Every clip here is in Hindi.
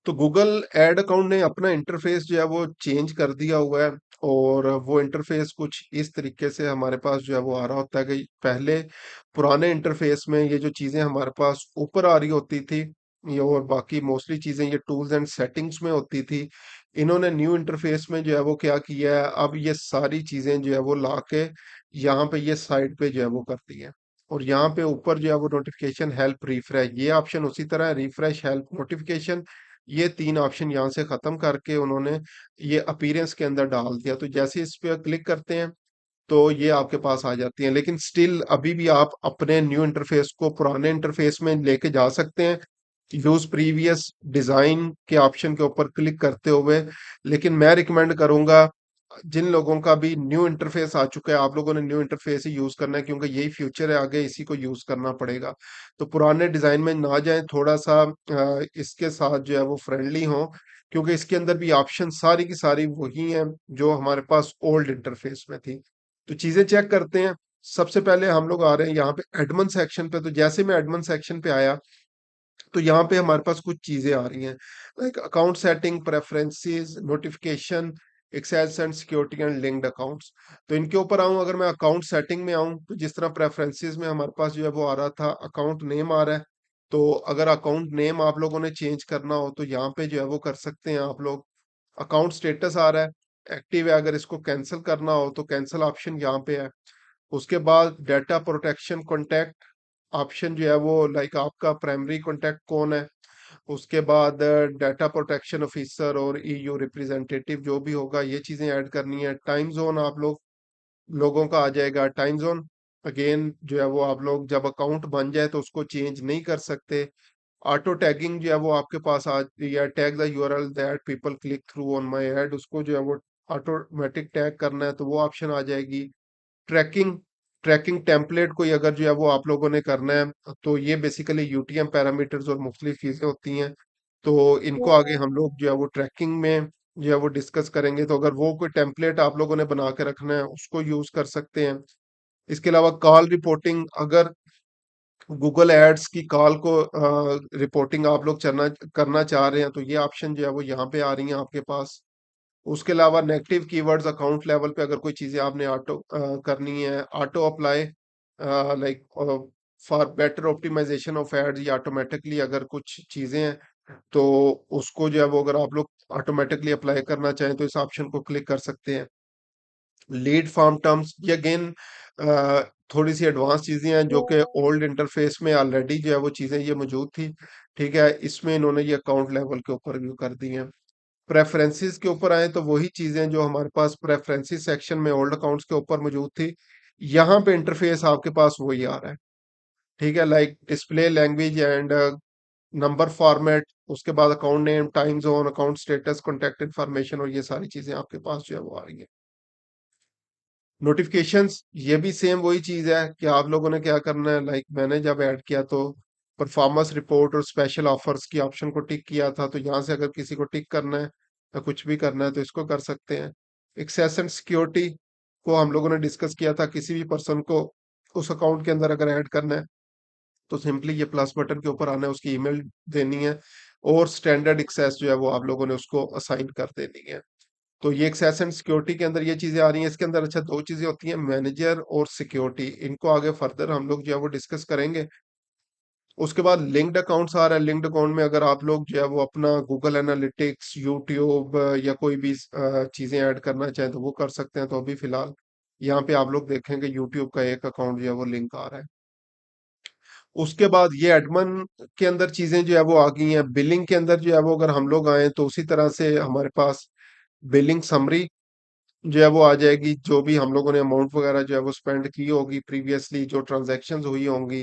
तो गूगल एड अकाउंट ने अपना इंटरफेस जो है वो चेंज कर दिया हुआ है। और वो इंटरफेस कुछ इस तरीके से हमारे पास जो है वो आ रहा होता है कि पहले पुराने इंटरफेस में ये जो चीजें हमारे पास ऊपर आ रही होती थी, ये और बाकी मोस्टली चीजें ये टूल्स एंड सेटिंग्स में होती थी। इन्होंने न्यू इंटरफेस में जो है वो क्या किया है, अब ये सारी चीजें जो है वो ला के यहाँ पे ये साइड पे जो है वो कर दी है। और यहाँ पे ऊपर जो है वो नोटिफिकेशन, हेल्प, रिफ्रेश, ये ऑप्शन उसी तरह है, रिफ्रेश, हेल्प, नोटिफिकेशन, ये तीन ऑप्शन यहाँ से खत्म करके उन्होंने ये अपीयरेंस के अंदर डाल दिया। तो जैसे इस पे क्लिक करते हैं तो ये आपके पास आ जाती है, लेकिन स्टिल अभी भी आप अपने न्यू इंटरफेस को पुराने इंटरफेस में लेके जा सकते हैं यूज प्रीवियस डिजाइन के ऑप्शन के ऊपर क्लिक करते हुए। लेकिन मैं रिकमेंड करूंगा जिन लोगों का भी न्यू इंटरफेस आ चुका है, आप लोगों ने न्यू इंटरफेस ही यूज करना है, क्योंकि यही फ्यूचर है, आगे इसी को यूज करना पड़ेगा। तो पुराने डिजाइन में ना जाएं, थोड़ा सा इसके साथ जो है वो फ्रेंडली हो, क्योंकि इसके अंदर भी ऑप्शन सारी की सारी वही हैं जो हमारे पास ओल्ड इंटरफेस में थी। तो चीजें चेक करते हैं। सबसे पहले हम लोग आ रहे हैं यहाँ पे एडमन सेक्शन पे। तो जैसे मैं एडमन सेक्शन पे आया तो यहाँ पे हमारे पास कुछ चीजें आ रही हैं, like account setting, preferences, notification, access and security and linked accounts. तो इनके ऊपर आऊं, अगर मैं अकाउंट सेटिंग में आऊं तो जिस तरह प्रेफरेंसेस में हमारे पास जो है वो आ रहा था अकाउंट नेम आ रहा है। तो अगर अकाउंट नेम आप लोगों ने चेंज करना हो तो यहाँ पे जो है वो कर सकते हैं आप लोग। अकाउंट स्टेटस आ रहा है, एक्टिव है, अगर इसको कैंसिल करना हो तो कैंसिल ऑप्शन यहाँ पे है। उसके बाद डाटा प्रोटेक्शन कॉन्टैक्ट ऑप्शन जो है वो, लाइक आपका प्राइमरी कॉन्टैक्ट कौन है। उसके बाद डाटा प्रोटेक्शन ऑफिसर और ईयू रिप्रेजेंटेटिव जो भी होगा, ये चीजें ऐड करनी है। टाइम जोन आप लोगों का आ जाएगा। टाइम जोन अगेन जो है वो आप लोग जब अकाउंट बन जाए तो उसको चेंज नहीं कर सकते। ऑटो टैगिंग जो है वो आपके पास आ, या tag the URL that people click through on my add, उसको जो है वो ऑटोमेटिक टैग करना है तो वो ऑप्शन आ जाएगी। ट्रैकिंग ट्रैकिंग टेम्पलेट कोई अगर जो है वो आप लोगों ने करना है तो ये बेसिकली यूटीएम पैरामीटर्स और मुख्तलिफ चीजें होती हैं। तो इनको आगे हम लोग जो है वो ट्रैकिंग में जो है वो डिस्कस करेंगे। तो अगर वो कोई टेम्पलेट आप लोगों ने बना के रखना है उसको यूज कर सकते हैं। इसके अलावा कॉल रिपोर्टिंग, अगर गूगल एड्स की कॉल को रिपोर्टिंग आप लोग करना करना चाह रहे हैं तो ये ऑप्शन जो है वो यहाँ पे आ रही है आपके पास। उसके अलावा नेगेटिव कीवर्ड्स अकाउंट लेवल पे अगर कोई चीजें आपने ऑटो करनी है, auto apply, like for better optimisation of ads, या ऑटोमेटिकली अगर कुछ चीजें हैं तो उसको जो है वो अगर आप लोग ऑटोमेटिकली अप्लाई करना चाहें तो इस ऑप्शन को क्लिक कर सकते हैं। लीड फॉर्म टर्म्स, ये अगेन थोड़ी सी एडवांस चीजें हैं जो कि ओल्ड इंटरफेस में ऑलरेडी जो है वो चीजें ये मौजूद थी। ठीक है, इसमें इन्होंने ये अकाउंट लेवल के ऊपर व्यू कर दी हैं। प्रेफरेंसेस के ऊपर आए तो वही चीजें जो हमारे पास प्रेफरेंसेस सेक्शन में ओल्ड अकाउंट्स के ऊपर मौजूद थी, यहाँ पे इंटरफेस आपके पास वही आ रहा है। ठीक है, like display language and number format, उसके बाद account name, time zone, account status, contact information, और ये सारी चीजें आपके पास जो है वो आ रही है। नोटिफिकेशंस, ये भी सेम वही चीज है कि आप लोगों ने क्या करना है, लाइक मैंने जब ऐड किया तो परफॉर्मेंस रिपोर्ट और स्पेशल ऑफर्स की ऑप्शन को टिक किया था, तो यहाँ से अगर किसी को टिक करना है या कुछ भी करना है तो इसको कर सकते हैं। एक्सेस एंड सिक्योरिटी को हम लोगों ने डिस्कस किया था, किसी भी पर्सन को उस अकाउंट के अंदर अगर ऐड करना है तो सिंपली ये प्लस बटन के ऊपर आना है, उसकी ईमेल देनी है और स्टैंडर्ड एक्सेस जो है वो आप लोगों ने उसको असाइन कर देनी है। तो ये एक्सेस एंड सिक्योरिटी के अंदर ये चीजें आ रही हैं। इसके अंदर अच्छा दो चीजें होती हैं, मैनेजर और सिक्योरिटी, इनको आगे फर्दर हम लोग जो है वो डिस्कस करेंगे। उसके बाद लिंक्ड अकाउंट्स आ रहा है। लिंक्ड अकाउंट में अगर आप लोग जो है वो अपना गूगल एनालिटिक्स, यूट्यूब या कोई भी चीजें ऐड करना चाहें तो वो कर सकते हैं। तो अभी फिलहाल यहाँ पे आप लोग देखेंगे यूट्यूब का एक अकाउंट जो है वो लिंक आ रहा है। उसके बाद ये एडमन के अंदर चीजें जो है वो आ गई हैं। बिलिंग के अंदर जो है वो अगर हम लोग आए तो उसी तरह से हमारे पास बिलिंग समरी जो है वो आ जाएगी, जो भी हम लोगों ने अमाउंट वगैरह जो है वो स्पेंड की होगी प्रीवियसली, जो ट्रांजैक्शंस हुई होंगी।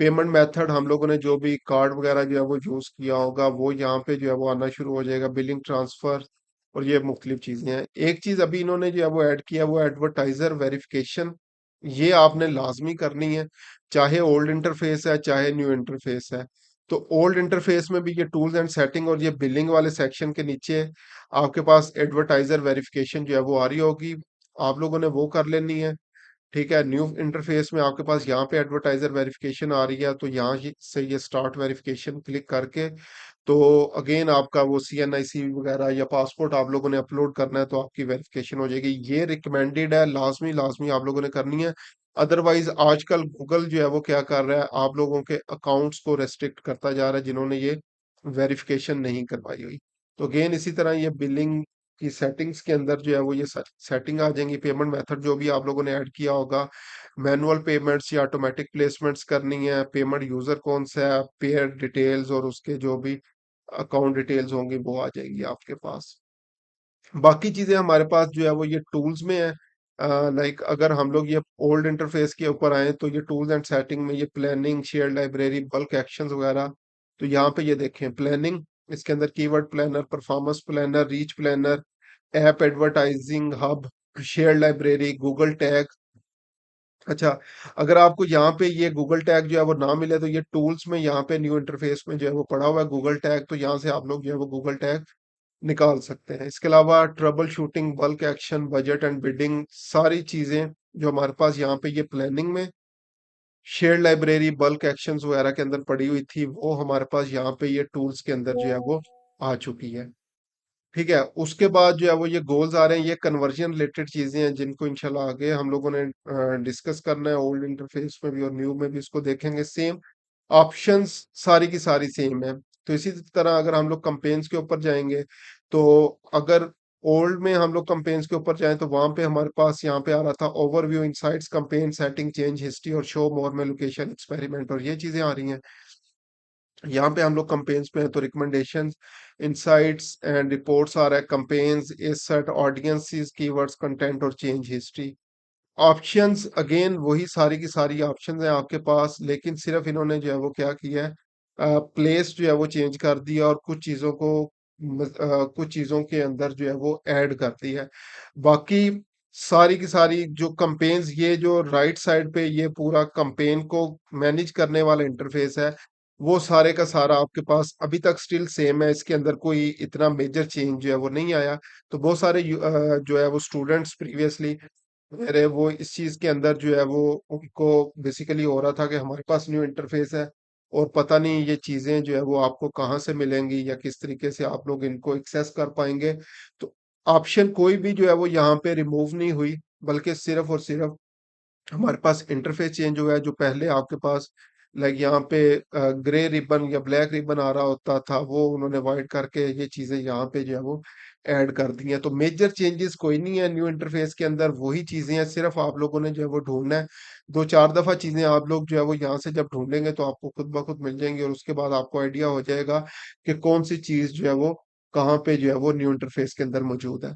पेमेंट मेथड हम लोगों ने जो भी कार्ड वगैरह जो है वो यूज किया होगा वो यहाँ पे जो है वो आना शुरू हो जाएगा, बिलिंग, ट्रांसफर, और ये मुख्तलिफ चीजें हैं। एक चीज अभी इन्होंने जो है वो ऐड किया वो एडवर्टाइजर वेरिफिकेशन, ये आपने लाजमी करनी है, चाहे ओल्ड इंटरफेस है चाहे न्यू इंटरफेस है। तो ओल्ड इंटरफेस में भी ये टूल्स एंड सेटिंग और ये बिलिंग वाले सेक्शन के नीचे आपके पास एडवर्टाइजर वेरिफिकेशन जो है वो आ रही होगी, आप लोगों ने वो कर लेनी है। ठीक है, न्यू इंटरफेस में आपके पास यहाँ पे एडवर्टाइजर वेरिफिकेशन आ रही है, तो यहाँ से ये स्टार्ट वेरिफिकेशन क्लिक करके, तो अगेन आपका वो CNIC वगैरह या पासपोर्ट आप लोगों ने अपलोड करना है, तो आपकी वेरिफिकेशन हो जाएगी। ये रिकमेंडेड है, लाजमी लाजमी आप लोगों ने करनी है। अदरवाइज आजकल गूगल जो है वो क्या कर रहा है, आप लोगों के अकाउंट्स को रेस्ट्रिक्ट करता जा रहा है जिन्होंने ये वेरिफिकेशन नहीं करवाई हुई। तो अगेन इसी तरह ये बिलिंग की सेटिंग्स के अंदर जो है वो ये सेटिंग आ जाएंगी। पेमेंट मेथड जो भी आप लोगों ने ऐड किया होगा, मैनुअल पेमेंट्स या ऑटोमेटिक प्लेसमेंट्स करनी है, पेमेंट यूजर कौन सा है, पेयर डिटेल्स और उसके जो भी अकाउंट डिटेल्स होंगी वो आ जाएंगी आपके पास। बाकी चीजें हमारे पास जो है वो ये टूल्स में है। लाइक अगर हम लोग ये ओल्ड इंटरफेस के ऊपर आए तो ये टूल्स एंड सेटिंग में ये planning, share library, bulk actions वगैरह। तो यहाँ पे ये देखें प्लानिंग, इसके अंदर keyword planner, performance planner, reach planner, app advertising hub, share library, Google tag. अच्छा, अगर आपको यहाँ पे ये गूगल टैग जो है वो ना मिले तो ये टूल्स में यहाँ पे न्यू इंटरफेस में जो है वो पड़ा हुआ है गूगल टैग, तो यहाँ से आप लोग जो है वो गूगल टैग निकाल सकते हैं। इसके अलावा trouble shooting, bulk action, budget and bidding, सारी चीजें जो हमारे पास यहाँ पे ये प्लानिंग में, शेयर लाइब्रेरी, बल्क एक्शंस वगैरह के अंदर पड़ी हुई थी, वो हमारे पास यहाँ पे ये टूल्स के अंदर जो है वो आ चुकी है। ठीक है, उसके बाद जो है वो ये गोल्स आ रहे हैं, ये कन्वर्जन रिलेटेड चीजें हैं जिनको इंशाल्लाह आगे हम लोगों ने डिस्कस करना है। ओल्ड इंटरफेस में भी और न्यू में भी इसको देखेंगे। सेम ऑप्शंस सारी की सारी सेम है। तो इसी तरह अगर हम लोग कंपेन्स के ऊपर जाएंगे, तो अगर ओल्ड में हम लोग कंपेन्स के ऊपर जाएं तो वहां पे हमारे पास यहाँ पे आ रहा था overview, insights, campaign, setting, change history और शो मोर में लोकेशन, एक्सपेरिमेंट, और ये चीजें आ रही हैं। यहाँ पे हम लोग कंपेन्स पे हैं तो रिकमेंडेशंस, इनसाइट्स एंड रिपोर्ट्स आ रहा है, companies, asset, audiences, keywords, content और चेंज हिस्ट्री। ऑप्शंस अगेन वही सारी की सारी ऑप्शंस हैं आपके पास, लेकिन सिर्फ इन्होंने जो है वो क्या किया है, प्लेस जो है वो चेंज कर दिया और कुछ चीजों को कुछ चीजों के अंदर जो है वो ऐड कर दिया है। बाकी सारी की सारी जो कंपेन्स, ये जो राइट साइड पे ये पूरा कंपेन को मैनेज करने वाला इंटरफेस है, वो सारे का सारा आपके पास अभी तक स्टिल सेम है। इसके अंदर कोई इतना मेजर चेंज जो है वो नहीं आया। तो बहुत सारे जो है वो स्टूडेंट्स प्रीवियसली मेरे, वो इस चीज के अंदर जो है वो उनको बेसिकली हो रहा था कि हमारे पास न्यू इंटरफेस है और पता नहीं ये चीजें जो है वो आपको कहाँ से मिलेंगी या किस तरीके से आप लोग इनको एक्सेस कर पाएंगे। तो ऑप्शन कोई भी जो है वो यहाँ पे रिमूव नहीं हुई, बल्कि सिर्फ और सिर्फ हमारे पास इंटरफेस चेंज हुआ है। जो पहले आपके पास लाइक यहाँ पे ग्रे रिबन या ब्लैक रिबन आ रहा होता था, वो उन्होंने वाइट करके ये चीजें यहाँ पे जो है वो ऐड कर दी हैं। तो मेजर चेंजेस कोई नहीं है न्यू इंटरफेस के अंदर, वही चीजें हैं, सिर्फ आप लोगों ने जो है वो ढूंढना है। दो चार दफा चीजें आप लोग जो है वो यहाँ से जब ढूंढेंगे तो आपको खुद ब खुद मिल जाएंगी, और उसके बाद आपको आइडिया हो जाएगा कि कौन सी चीज जो है वो कहाँ पे जो है वो न्यू इंटरफेस के अंदर मौजूद है।